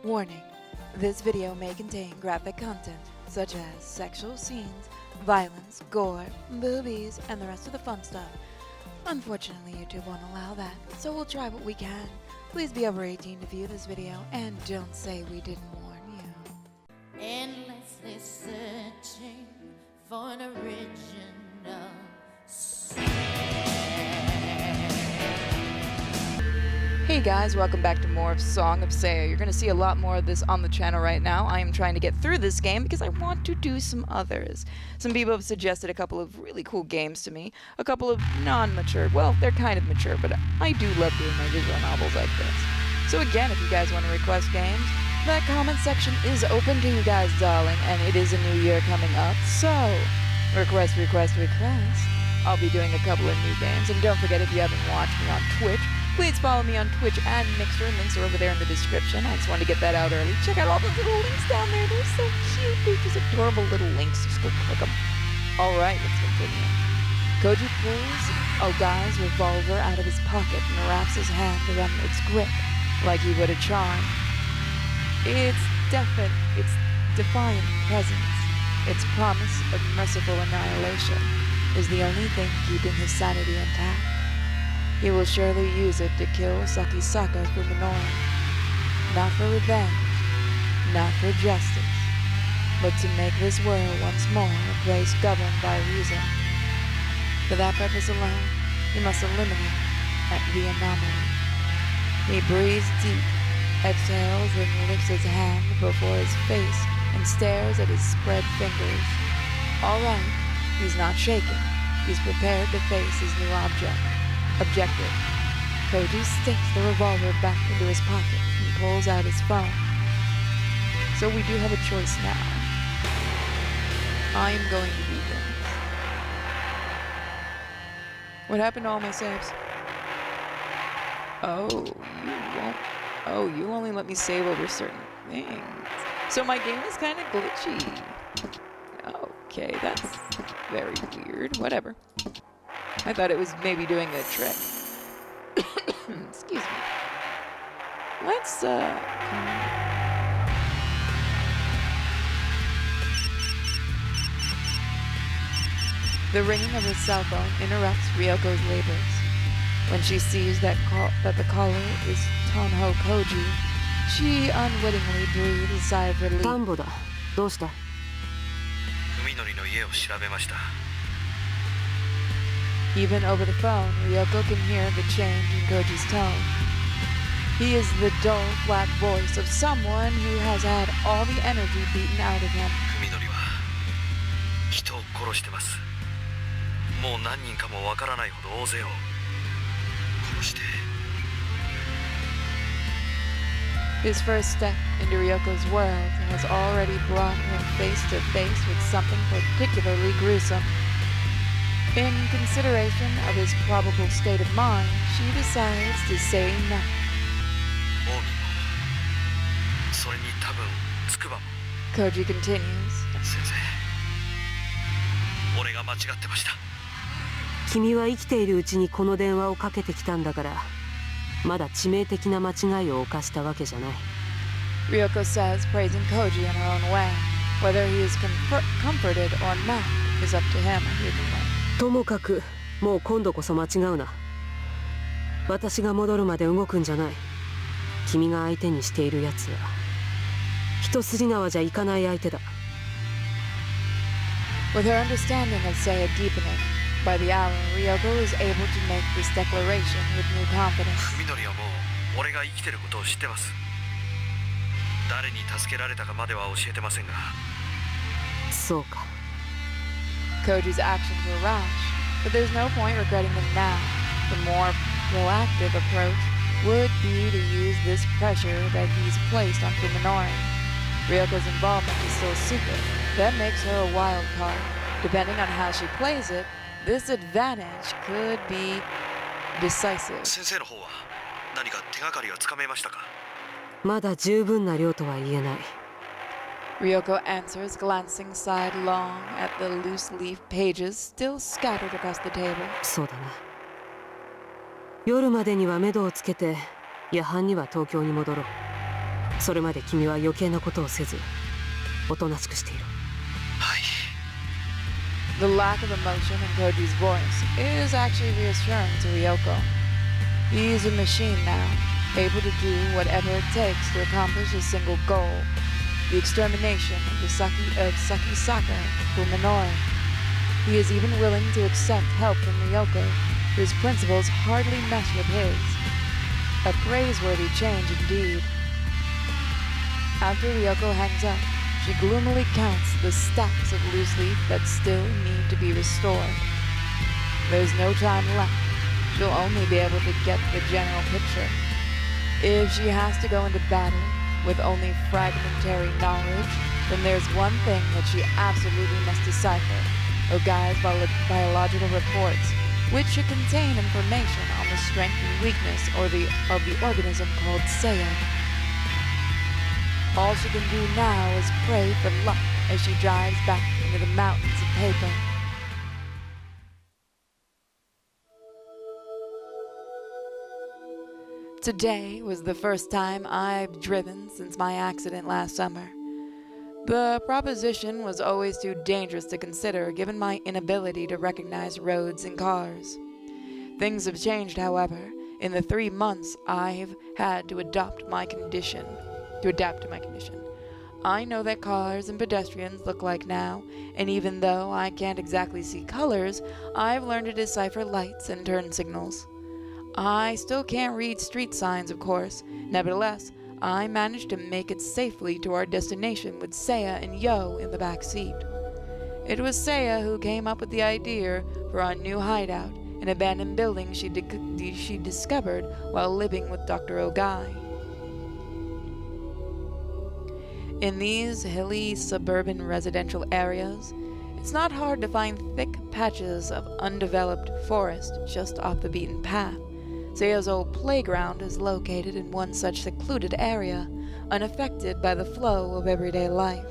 Warning, this video may contain graphic content such as sexual scenes, violence, gore, boobies, and the rest of the fun stuff. Unfortunately, YouTube won't allow that, so we'll try what we can. Please be over 18 to view this video, and don't say we didn't warn you. Endlessly searching for an original sin. Hey guys, welcome back to more of Song of Saya. You're going to see a lot more of this on the channel right now. I am trying to get through this game because I want to do some others. Some people have suggested a couple of really cool games to me. A couple of non-mature, well, they're kind of mature, but I do love doing my visual novels like this. So again, if you guys want to request games, that comment section is open to you guys, darling, and it is a new year coming up, so request. I'll be doing a couple of new games, and don't forget, if you haven't watched me on Twitch, please follow me on Twitch and Mixer. Links are over there in the description. I just wanted to get that out early. Check out all those little links down there. They're so cute. They're just adorable little links. Just go click them. Alright, let's continue. Koji pulls Aldai's revolver out of his pocket and wraps his hand around its grip like he would a charm. Its defiant presence, its promise of merciful annihilation, is the only thing keeping his sanity intact. He will surely use it to kill Sakisaka Fuminori, not for revenge, not for justice, but to make this world once more a place governed by reason. For that purpose alone, he must eliminate the anomaly. He breathes deep, exhales, and lifts his hand before his face and stares at his spread fingers. All right, he's not shaken. He's prepared to face his new objective. Koji sticks the revolver back into his pocket and pulls out his phone. So we do have a choice now. I am going to do this. What happened to all my saves? You only let me save over certain things. So my game is kind of glitchy. Okay, that's very weird. Whatever. I thought it was maybe doing a trick. Excuse me. Let's, The ringing of his cell phone interrupts Ryuko's labors. When she sees that the caller is Tonho Koji, she unwittingly breathes a sigh of relief. Tambo da. どうした? Even over the phone, Ryuko can hear the change in Koji's tone. He is the dull, flat voice of someone who has had all the energy beaten out of him. His first step into Ryuko's world has already brought him face to face with something particularly gruesome. In consideration of his probable state of mind, she decides to say nothing. Koji continues. 君は生きているうちにこの電話をかけてきたんだから、まだ致命的な間違いを犯したわけじゃない。Ryuko says, praising Koji in her own way. Whether he is comforted or not is up to him. ともかく、もう今度こそ間違うな。私が戻るまで動くんじゃない。君が相手にしているやつは一筋縄じゃいかない相手だ。With her understanding of Saya deepening, by the hour, Ryuko is able to make this declaration with new confidence. 俺が生きてることを知ってます。誰に助けられたかまでは教えてませんが。そうか。Koji's actions were rash, but there's no point regretting them now. The more proactive approach would be to use this pressure that he's placed on Fuminori. Ryuko's involvement is still secret. That makes her a wild card. Depending on how she plays it, this advantage could be decisive. 先生の方は何か手がかりがつかめましたか? まだ十分な量とは言えない。Ryuko answers, glancing sidelong at the loose leaf pages still scattered across the table. そうだな。夜までには目処をつけて、夜半には東京に戻ろう。それまで君は余計なことをせずおとなしくしている。はい。 The lack of emotion in Koji's voice is actually reassuring to Ryuko. He's a machine now, able to do whatever it takes to accomplish a single goal, the extermination of the Sakisaka Fuminori. He is even willing to accept help from Ryuko, whose principles hardly mesh with his. A praiseworthy change indeed. After Ryuko hangs up, she gloomily counts the stacks of loose leaf that still need to be restored. There's no time left. She'll only be able to get the general picture. If she has to go into battle with only fragmentary knowledge, then there's one thing that she absolutely must decipher: Ogai's biological reports, which should contain information on the strength and weakness of the organism called Seiya. All she can do now is pray for luck as she drives back into the mountains of paper. Today was the first time I've driven since my accident last summer. The proposition was always too dangerous to consider given my inability to recognize roads and cars. Things have changed, however, in the 3 months I've had to adapt to my condition. I know that cars and pedestrians look like now, and even though I can't exactly see colors, I've learned to decipher lights and turn signals. I still can't read street signs, of course. Nevertheless, I managed to make it safely to our destination with Seiya and Yo in the back seat. It was Seiya who came up with the idea for our new hideout, an abandoned building she discovered while living with Dr. Ogai. In these hilly suburban residential areas, it's not hard to find thick patches of undeveloped forest just off the beaten path. Seiya's old playground is located in one such secluded area, unaffected by the flow of everyday life.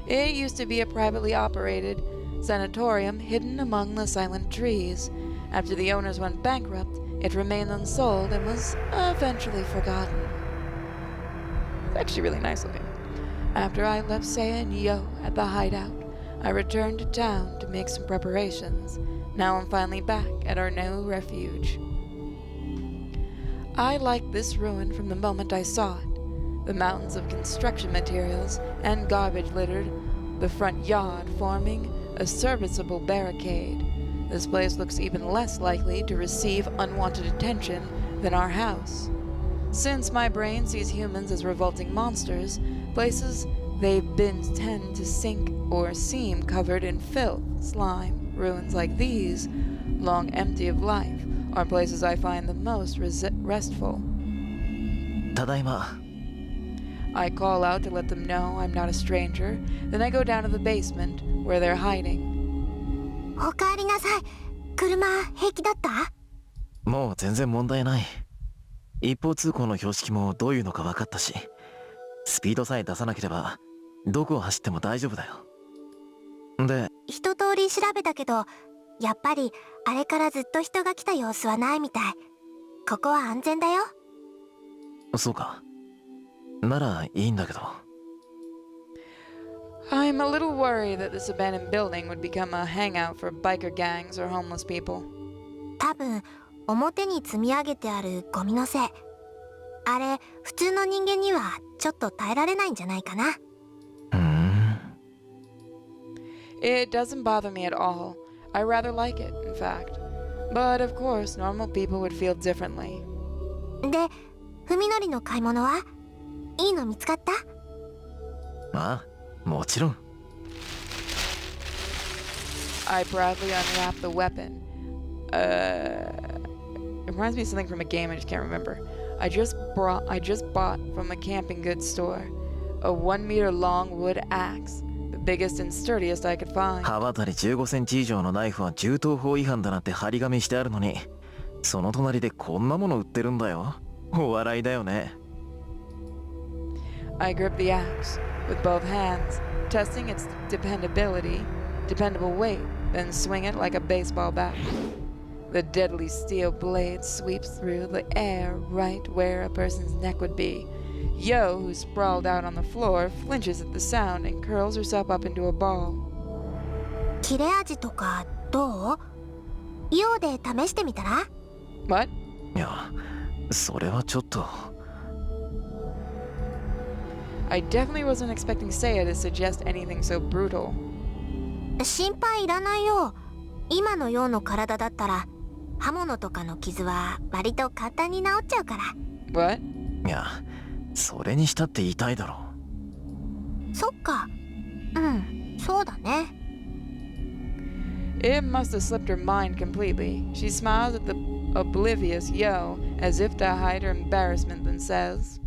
It used to be a privately operated sanatorium hidden among the silent trees. After the owners went bankrupt, it remained unsold and was eventually forgotten. It's actually really nice looking. After I left Seiya and Yo at the hideout, I returned to town to make some preparations. Now I'm finally back at our new refuge. I liked this ruin from the moment I saw it. The mountains of construction materials and garbage littered the front yard, forming a serviceable barricade. This place looks even less likely to receive unwanted attention than our house. Since my brain sees humans as revolting monsters, places they've been tend to sink or seem covered in filth, slime. Ruins like these, long empty of life, are places I find the most restful. ただいま。 I call out to let them know I'm not a stranger, then I go down to the basement where they're hiding. おかえりなさい。車平気だった？もう全然問題ない。一方通行の標識もどういうのか分かったし、スピードさえ出さなければどこを走っても大丈夫だよ。で、一通り調べたけど、やっぱりあれからずっと人が来た様子はないみたい。ここは安全だよ。そうか。ならいいんだけど。I'm a little worried that this abandoned building would become a hangout for biker gangs or homeless people. 多分表に積み上げてあるゴミのせい。あれ普通の人間にはちょっと耐えられないんじゃないかな。It doesn't bother me at all. I rather like it, in fact. But of course, normal people would feel differently. で、文則の買い物はいいの見つかった？ああ、もちろん。I proudly unwrap the weapon. It reminds me of something from a game I just can't remember. I just bought from a camping goods store a 1 meter long wood axe, the biggest and sturdiest I could find. 刃渡り15センチ以上のナイフは銃刀法違反だなんて張り紙してあるのに、その隣でこんなもの売ってるんだよ。お笑いだよね。I grip the axe with both hands, testing its dependable weight, then swing it like a baseball bat. The deadly steel blade sweeps through the air right where a person's neck would be. Yo, who's sprawled out on the floor, flinches at the sound and curls herself up into a ball. 切れ味とかどう？イオで試してみたら？ What? いや、それはちょっと。I definitely wasn't expecting Seiya to suggest anything so brutal. 心配いらないよ。今のようの体だったら刃物とかの傷は割と簡単に治っちゃうから。 What? いや、それにしたって痛いだろ。そっか。うん、そうだね。It must have slipped her mind completely. She smiles at the oblivious Yo as if to hide her embarrassment, then says,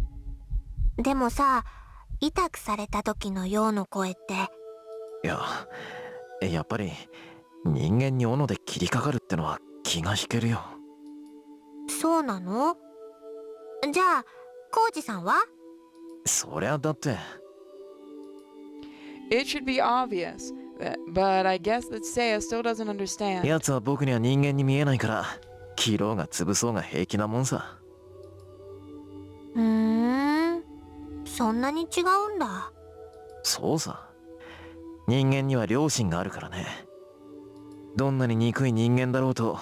でもさ、痛くされた時のようの声って。いや、やっぱり人間に斧で切りかかるってのは気が引けるよ。そうなの？じゃあ、コウジさんは？そりゃだって。It should be obvious, but I guess that Seiya still doesn't understand. 奴は僕には人間に見えないから、切ろうが潰そうが平気なもんさ。そんなに違うんだ。そうさ。人間には良心があるからね。どんなに憎い人間だろうと、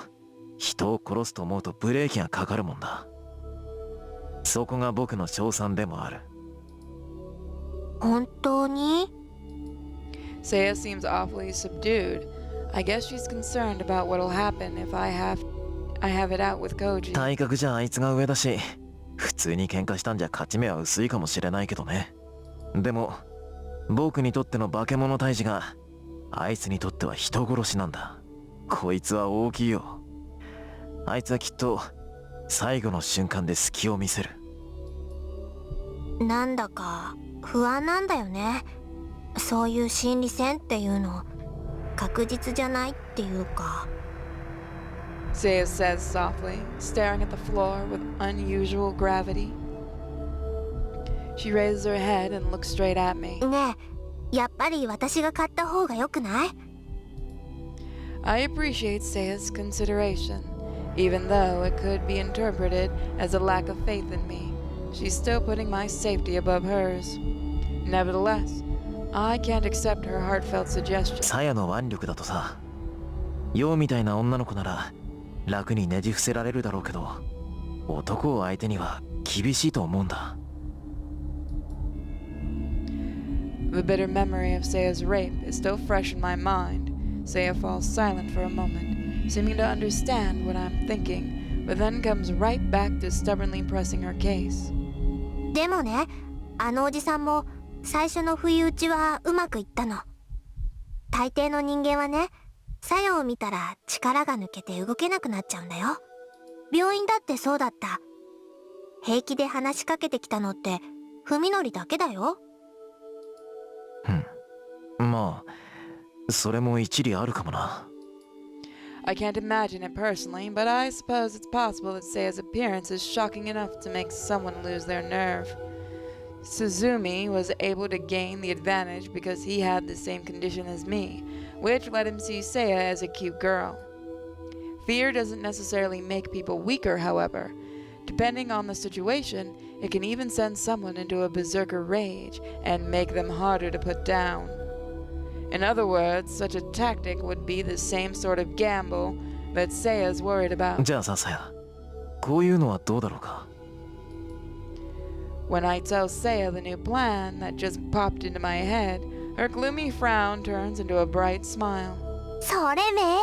人を殺すと思うとブレーキがかかるもんだ。そこが僕の称賛でもある。本当に？ Seiya seems awfully subdued. I guess she's concerned about what'll happen if I have it out with Koji. 体格じゃあいつが上だし、普通に喧嘩したんじゃ勝ち目は薄いかもしれないけどね。でも僕にとっての化け物退治があいつにとっては人殺しなんだ。こいつは大きいよ。あいつはきっと最後の瞬間で隙を見せる。なんだか不安なんだよね。そういう心理戦っていうの確実じゃないっていうか。 Seiya says softly, staring at the floor with unusual gravity. She raises her head and looks straight at me. ねえ、やっぱり私が買った方がよくない？ I appreciate Seiya's consideration, even though it could be interpreted as a lack of faith in me. She's still putting my safety above hers. Nevertheless, I can't accept her heartfelt suggestion. サヤの腕力だとさ、ヨウみたいな女の子なら楽にねじ伏せられるだろうけど、男を相手には厳しいと思うんだ。The bitter memory of Seiya's rape is still fresh in my mind. Seiya falls silent for a moment, seeming to understand what I'm thinking, but then comes right back to stubbornly pressing her case. でもね、あのおじさんも最初の不意打ちはうまくいったの。大抵の人間はね、作用を見たら力が抜けて動けなくなっちゃうんだよ。病院だってそうだった。平気で話しかけてきたのって文則だけだよ。まあ、それも一理あるかもな。I can't imagine it personally, but I suppose it's possible that Seiya's appearance is shocking enough to make someone lose their nerve. Suzumi was able to gain the advantage because he had the same condition as me, which let him see Seiya as a cute girl. Fear doesn't necessarily make people weaker, however. Depending on the situation, it can even send someone into a berserker rage and make them harder to put down. In other words, such a tactic would be the same sort of gamble that Seiya's worried about. じゃあさ、サヤ、こういうのはどうだろうか。When I tell Seiya the new plan that just popped into my head, her gloomy frown turns into a bright smile. それめえやん。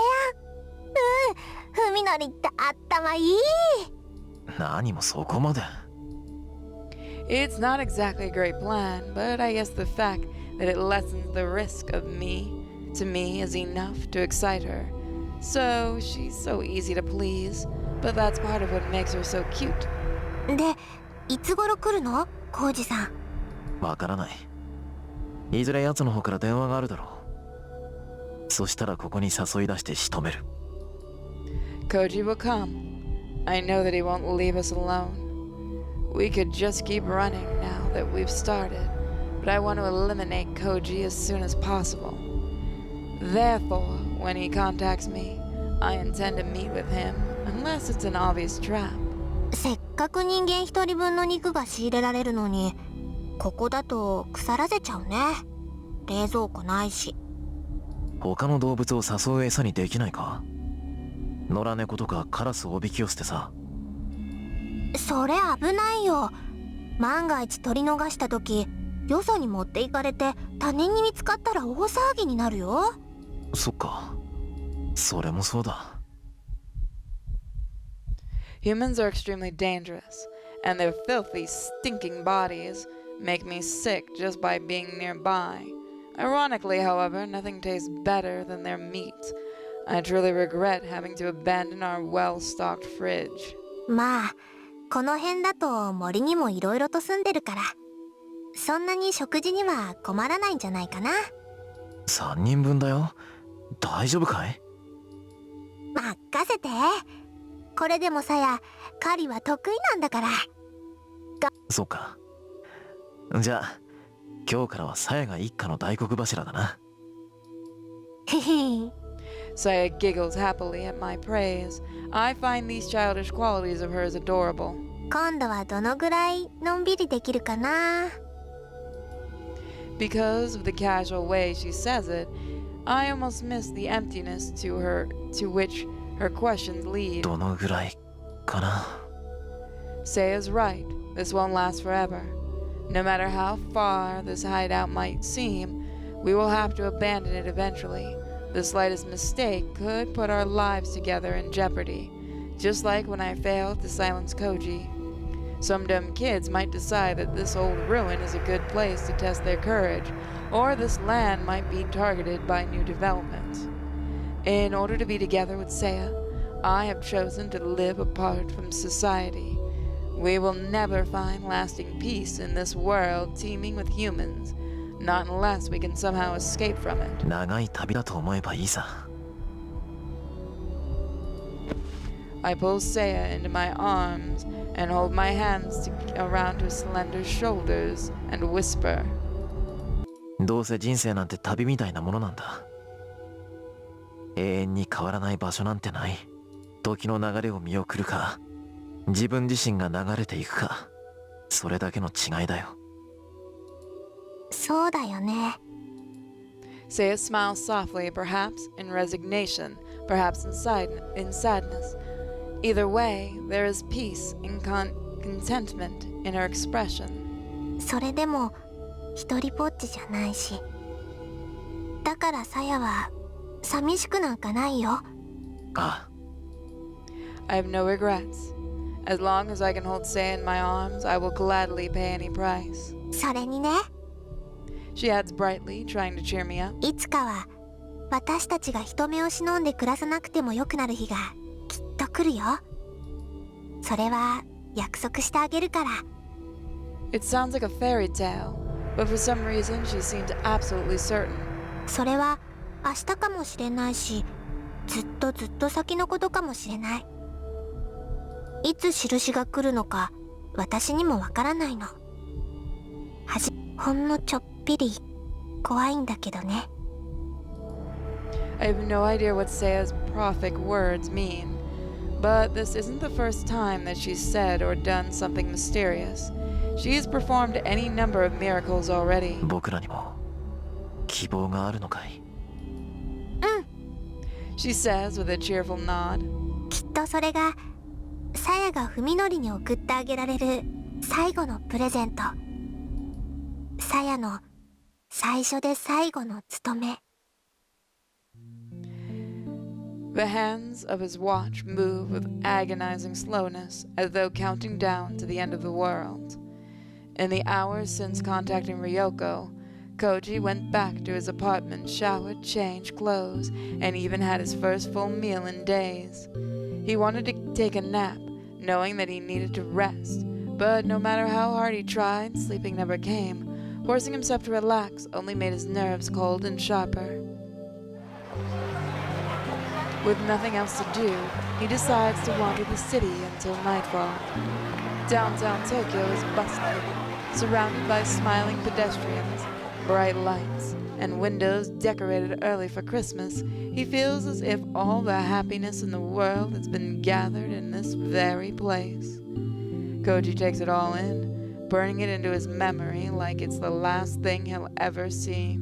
文則って頭いい。何もそこまで。It's not exactly a great plan, but I guess the fact that it lessens the risk of me to me is enough to excite her. So she's so easy to please, but that's part of what makes her so cute. で、いつ頃来るの？浩二さん。わからない。いずれ奴の方から電話があるだろう。そしたらここに誘い出して仕留める。Koji will come. I know that he won't leave us alone. We could just keep running now that we've started, but I want to eliminate Koji as soon as possible. Therefore, when he contacts me, I intend to meet with him, unless it's an obvious trap. せっかく人間一人分の肉が仕入れられるのに、ここだと腐らせちゃうね。冷蔵庫ないし。他の動物を誘う餌にできないか？野良猫とかカラスをおびき寄せてさ。それ危ないよ。万が一取り逃した時、よそに持っていかれて他人に見つかったら大騒ぎになるよ。そっか、それもそうだ。Humans are extremely dangerous, and their filthy, stinking bodies make me sick just by being nearby. Ironically, however, nothing tastes better than their meat. I truly regret having to abandon our well-stocked fridge. まあこの辺だと森にもいろいろと住んでるから、そんなに食事には困らないんじゃないかな。3人分だよ。大丈夫かい？任せて。これでもさや狩りは得意なんだから。そうか。じゃあ今日からはさやが一家の大黒柱だな。へへ。Saya giggles happily at my praise. I find these childish qualities of hers adorable. 今度はどのぐらいのんびりできるかな。Because of the casual way she says it, I almost miss the emptiness to which her questions lead. どのぐらいかな。Saya's right. This won't last forever. No matter how far this hideout might seem, we will have to abandon it eventually. The slightest mistake could put our lives together in jeopardy, just like when I failed to silence Koji. Some dumb kids might decide that this old ruin is a good place to test their courage, or this land might be targeted by new developments. In order to be together with Saya, I have chosen to live apart from society. We will never find lasting peace in this world teeming with humans, not unless we can somehow escape from it. 長い旅だと思えばいいさ。I pull Saya into my arms and hold my hands around her slender shoulders and whisper. どうせ人生なんて旅みたいなものなんだ。永遠に変わらない場所なんてない。時の流れを見送るか、自分自身が流れていくか、それだけの違いだよ。そうだよね。Saya smiles softly, perhaps in resignation, perhaps in sadness. Either way, there is peace and contentment in her expression. それでも一人ぼっちじゃないし、だからさやは寂しくなんかないよ。ああ。I have no regrets. As long as I can hold Saya in my arms, I will gladly pay any price. それにね、She adds brightly, trying to cheer me up. いつかは私たちが人目を忍んで暮らさなくてもよくなる日がきっと来るよ。それは約束してあげるから。It sounds like a fairy tale, but for some reason she seems absolutely certain. それは明日かもしれないし、ずっと先のことかもしれない。いつ印が来るのか私にもわからないの。ほんのちょっぴり怖いんだけどね。I have no idea what Saya's prophetic words mean, but this isn't the first time that she's said or done something mysterious. She's performed any number of miracles already. 僕らにも希望があるのかい？She says with a cheerful nod. きっとそれがさやが文則に送ってあげられる最後のプレゼント。さやの最初で最後の務め。The hands of his watch move with agonizing slowness, as though counting down to the end of the world. In the hours since contacting Ryuko, Koji went back to his apartment, showered, changed clothes, and even had his first full meal in days. He wanted to take a nap, knowing that he needed to rest, but no matter how hard he tried, sleeping never came. Forcing himself to relax only made his nerves cold and sharper. With nothing else to do, he decides to wander the city until nightfall. Downtown Tokyo is bustling, surrounded by smiling pedestrians, bright lights, and windows decorated early for Christmas. He feels as if all the happiness in the world has been gathered in this very place. Koji takes it all in, burning it into his memory like it's the last thing he'll ever see.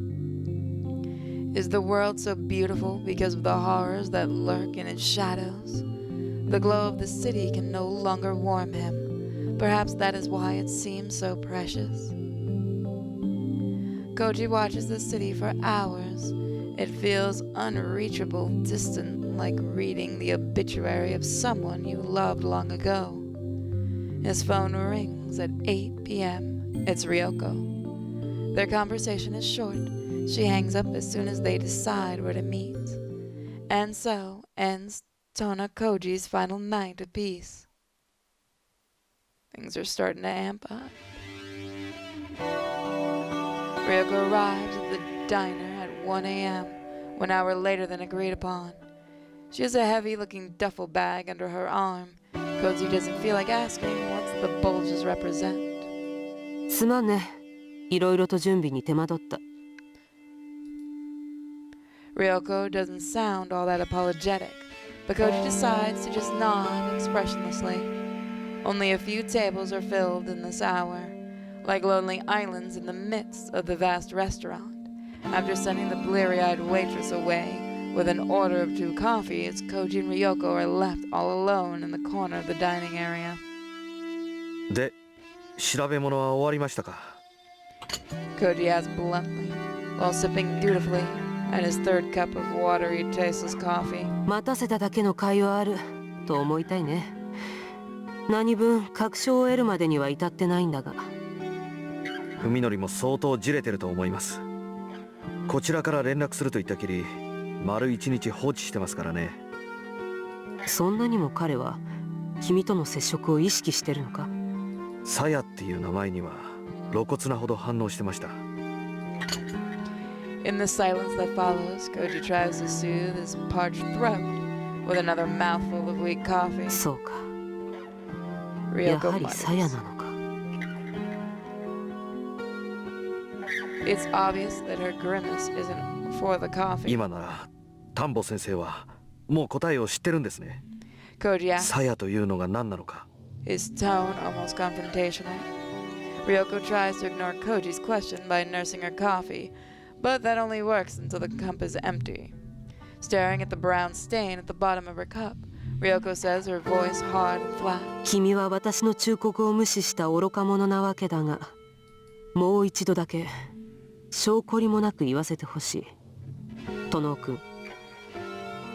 Is the world so beautiful because of the horrors that lurk in its shadows? The glow of the city can no longer warm him. Perhaps that is why it seems so precious. Koji watches the city for hours. It feels unreachable, distant, like reading the obituary of someone you loved long ago. His phone rings at 8 p.m. It's Ryuko. Their conversation is short. She hangs up as soon as they decide where to meet. And so ends Tona Koji's final night of peace. Things are starting to amp up. Ryuko arrives at the diner at 1 a.m., 1 hour later than agreed upon. She has a heavy-looking duffel bag under her arm. Koji doesn't feel like asking what the bulges represent. すまんね。いろいろと準備に手間取った。Ryuko doesn't sound all that apologetic, but Koji decides to just nod expressionlessly. Only a few tables are filled in this hour, like lonely islands in the midst of the vast restaurant. After sending the bleary-eyed waitress away with an order of 2 coffees, Koji and Ryuko are left all alone in the corner of the dining area. で、調べ物は終わりましたか? Koji asks bluntly, while sipping dutifully at his third cup of watery, tasteless coffee. 待たせただけの甲斐はあると思いたいね。何分確証を得るまでには至ってないんだが。文則も相当じれてると思います。こちらから連絡すると言ったきり、丸1日放置してますからね。そんなにも彼は君との接触を意識してるのか？サヤっていう名前には露骨なほど反応してました。In the silence that follows, Koji tries to soothe his parched throat with another mouthful of weak coffee. そうか。や Ryuko はりサヤ mutters. なのか。It's obvious that her grimace isn't for the coffee. 今なら丹保先生はもう答えを知ってるんですね。 Koji asks, サヤというのが何なのか。 his tone almost confrontational. Ryuko tries to ignore Koji's question by nursing her coffee, but that only works until the cup is empty. Staring at the brown stain at the bottom of her cup, Ryuko says, her voice hard and flat. 君は私の忠告を無視した愚か者なわけだが、もう一度だけ証拠りもなく言わせてほしい。殿君、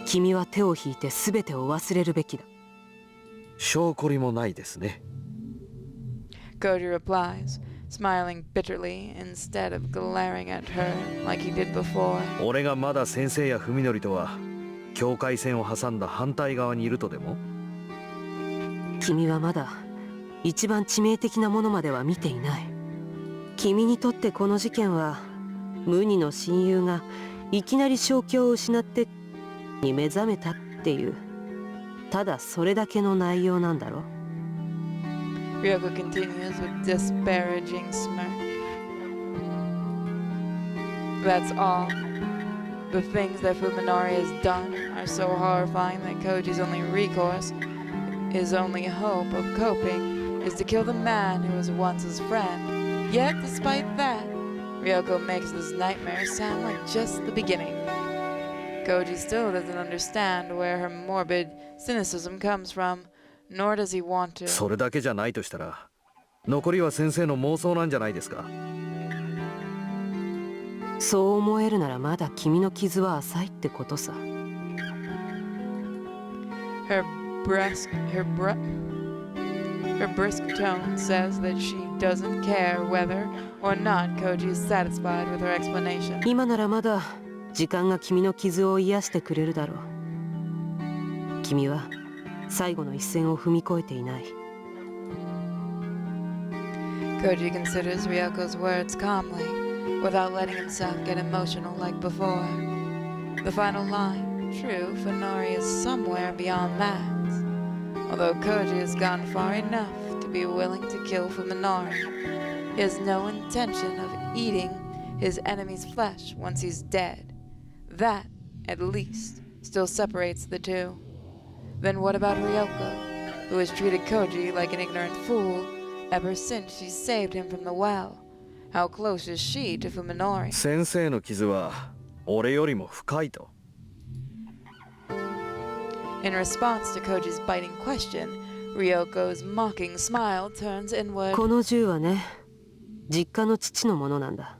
君は手を引いて全てを忘れるべきだ。証拠りもないですね。 Koji replies, smiling bitterly instead of glaring at her like he did before. 俺がまだ先生や文則とは境界線を挟んだ反対側にいるとでも？君はまだ一番致命的なものまでは見ていない。君にとってこの事件は無二の親友がいきなり正気を失ってに目覚めたっていうただそれだけの内容なんだろ。 Ryuko continues with disparaging smirk. That's all. The things that Fuminori has done are so horrifying that Koji's only recourse, his only hope of coping, is to kill the man who was once his friend. Yet, despite that, Ryuko makes this nightmare sound like just the beginning. Koji still doesn't understand where her morbid cynicism comes from, nor does he want to. それだけじゃないとしたら、残りは先生の妄想なんじゃないですか。そう思えるならまだ君の傷は浅いってことさ。Her brisk tone says that she doesn't care whether or not Koji is satisfied with her explanation. 今ならまだ時間が君の傷を癒してくれるだろう。君は最後の一線を踏み越えていない。Koji considers Ryoko's words calmly, without letting himself get emotional like before. The final line, true, Funori is somewhere beyond that. Although Koji has gone far enough to be willing to kill Fuminori, he has no intention of eating his enemy's flesh once he's dead. That, at least, still separates the two. Then what about Ryuko? who has treated Koji like an ignorant fool ever since she saved him from the well. How close is she to Fuminori? 先生の傷は俺よりも深いと。In response to Koji's biting question, Ryoko's mocking smile turns inward. この銃はね、実家の父のものなんだ。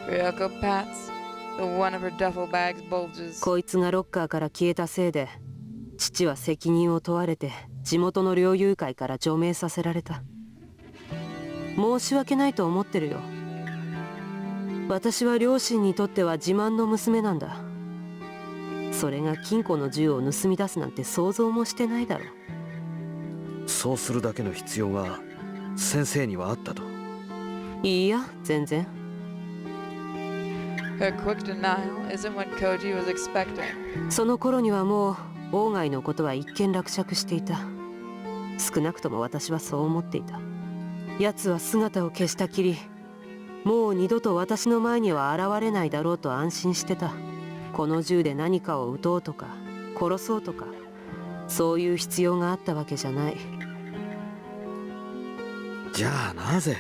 Ryuko pats the one of her duffel bag's bulges. こいつがロッカーから消えたせいで、父は責任を問われて地元の猟友会から除名させられた。申し訳ないと思ってるよ。私は両親にとっては自慢の娘なんだ。それが金庫の銃を盗み出すなんて想像もしてないだろう。そうするだけの必要が先生にはあったと。いいや、全然。Her quick denial isn't what Koji was expecting. その頃にはもう鴎外のことは一見落着していた。少なくとも私はそう思っていた。奴は姿を消したきり、もう二度と私の前には現れないだろうと安心してた。この銃で何かを撃とうとか殺そうとか、そういう必要があったわけじゃない。じゃあなぜ？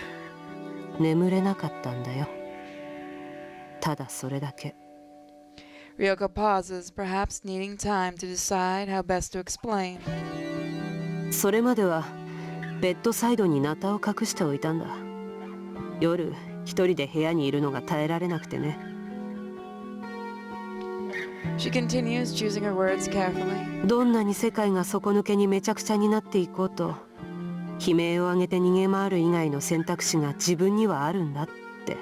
眠れなかったんだよ。ただそれだけ。Ryuko pauses, perhaps needing time to decide how best to explain. それまではベッドサイドにナタを隠しておいたんだ。夜一人で部屋にいるのが耐えられなくてね。She continues, choosing her words carefully. どんなに世界が底抜けにめちゃくちゃになっていこうと、悲鳴を上げて逃げ回る以外の選択肢が自分にはあるんだって。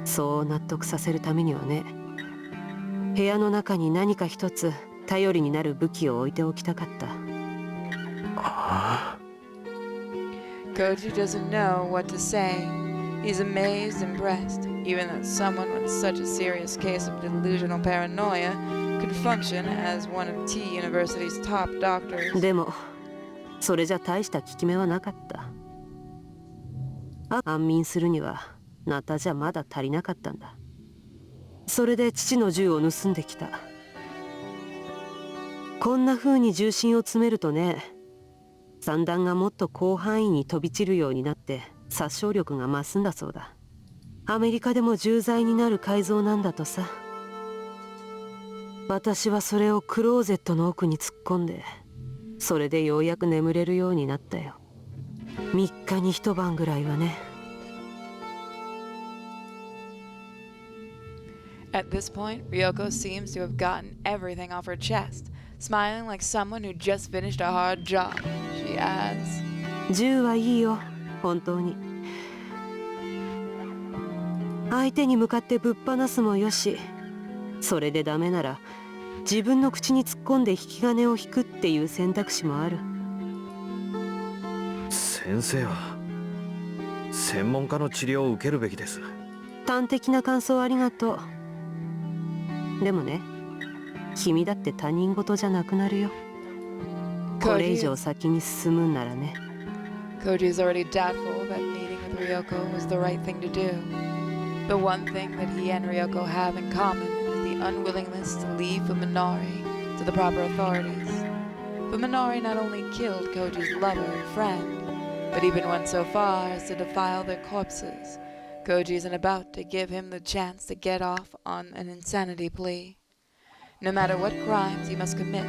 そう納得させるためにはね、部屋の中に何か一つ頼りになる武器を置いておきたかった。Koji doesn't know what to say. He's amazed, impressed, even that someone with such a serious case of delusional paranoia could function as one of T University's top doctors. でもそれじゃ大した効き目はなかった。安眠するにはナタじゃまだ足りなかったんだ。それで父の銃を盗んできた。こんな風に重心を詰めるとね、散弾がもっと広範囲に飛び散るようになって殺傷力が増すんだそうだ。アメリカでも重罪になる改造なんだとさ。私はそれをクローゼットの奥に突っ込んで、それでようやく眠れるようになったよ。3日に一晩ぐらいはね。At this point, Ryuko seems to have gotten everything off her chest, smiling like someone who just finished a hard job. She adds, 銃はいいよ、本当に。相手に向かってぶっ放すもよし、それでダメなら自分の口に突っ込んで引き金を引くっていう選択肢もある。先生は専門家の治療を受けるべきです。端的な感想ありがとう。でもね、君だって他人事じゃなくなるよ。これ以上先に進むんならね。Koji is already doubtful that meeting with Ryuko was the right thing to do. The one thing that he and Ryuko have in common is the unwillingness to leave Fuminori to the proper authorities. Fuminori not only killed Koji's lover and friend, but even went so far as to defile their corpses. Koji isn't about to give him the chance to get off on an insanity plea. No matter what crimes he must commit,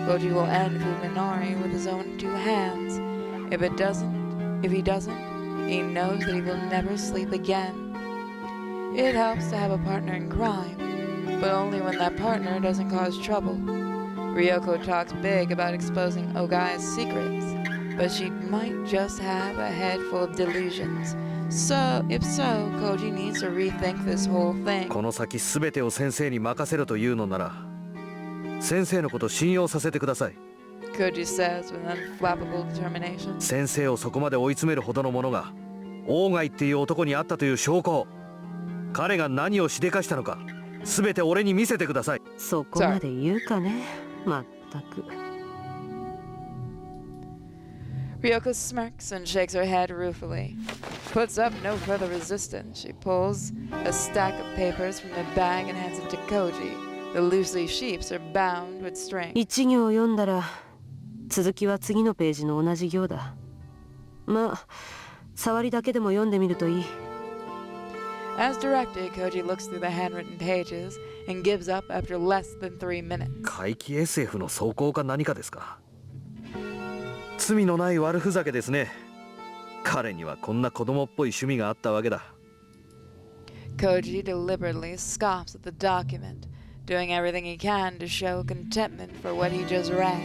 Koji will end Fuminori with his own two hands. If he doesn't, he knows that he will never sleep again. It helps to have a partner in crime, but only when that partner doesn't cause trouble. Ryuko talks big about exposing Ogai's secrets, but she might just have a head full of delusions. So, if so, Koji needs to rethink this whole thing. この先全てを先生に任せるというのなら、先生のことを信用させてください。Koji says with unflappable determination. 先生をそこまで追い詰めるほどのものが鴎外っていう男にあったという証拠を、彼が何をしでかしたのか全て俺に見せてください。そこまで言うかね。まったく。Ryuko smirks and shakes her head ruefully. Puts up no further resistance. She pulls a stack of papers from her bag and hands it to Koji, The loose-leaf sheets are bound with string. 一行読んだら続きは次のページの同じ行だ。まあ触りだけでも読んでみるといい。 As directed, Koji looks through the handwritten pages and gives up after less than 3 minutes. 怪奇 SF の走行か何かですか。罪のない悪ふざけですね。彼にはこんな子供っぽい趣味があったわけだ。 Koji deliberately scoffs at the document, doing everything he can to show contentment for what he just read.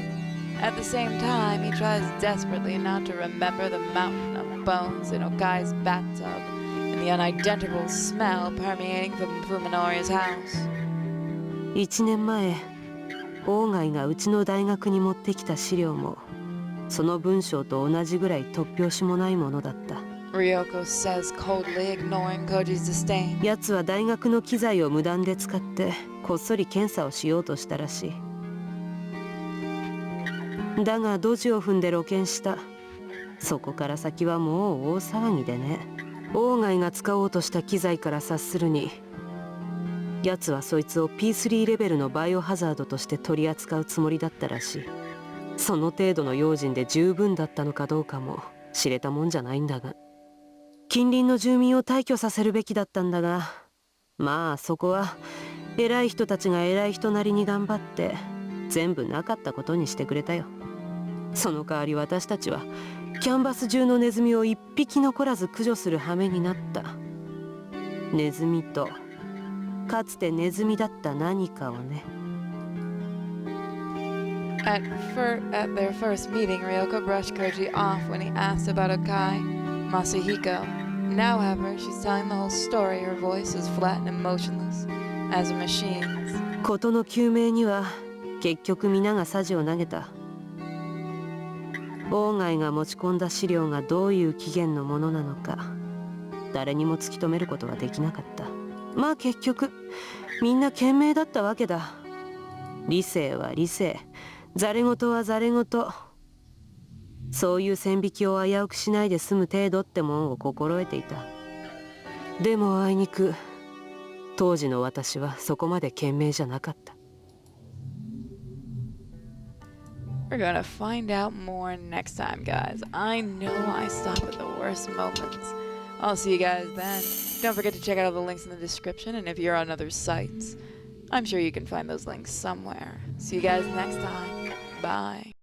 At the same time, he tries desperately not to remember the mountain of bones in Okai's bathtub and the unidentifiable smell permeating from Fuminori's house. 1年前鴎外がうちの大学に持ってきた資料もその文章と同じぐらい突拍子もないものだった。 Ryuko says coldly, ignoring Koji's disdain. 奴は大学の機材を無断で使ってこっそり検査をしようとしたらしい。だがドジを踏んで露見した。そこから先はもう大騒ぎでね。鴎外が使おうとした機材から察するに奴はそいつを P3 レベルのバイオハザードとして取り扱うつもりだったらしい。その程度の用心で十分だったのかどうかも知れたもんじゃないんだが、近隣の住民を退去させるべきだったんだが、まあそこは偉い人たちが偉い人なりに頑張って全部なかったことにしてくれたよ。その代わり私たちはキャンバス中のネズミを一匹残らず駆除する羽目になった。ネズミとかつてネズミだった何かをね。 At their first meeting, Ryuko brushed Koji off when he asked about Okai Masahiko. Now, however, she's telling the whole story. Her voice is flat and emotionless, as a machine's. 事の究明には結局皆が匙を投げた。鴎外が持ち込んだ資料がどういう起源のものなのか誰にも突き止めることはできなかった。まあ結局みんな賢明だったわけだ。理性は理性、ざれ言はざれ言。そういう線引きを危うくしないで済む程度ってもんを心得ていた。でもあいにく当時の私はそこまで賢明じゃなかった。 We're gonna find out more next time, guys. I know I stop at the worst moments. I'll see you guys then. Don't forget to check out all the links in the description, and if you're on other sites, I'm sure you can find those links somewhere. See you guys next time. Bye.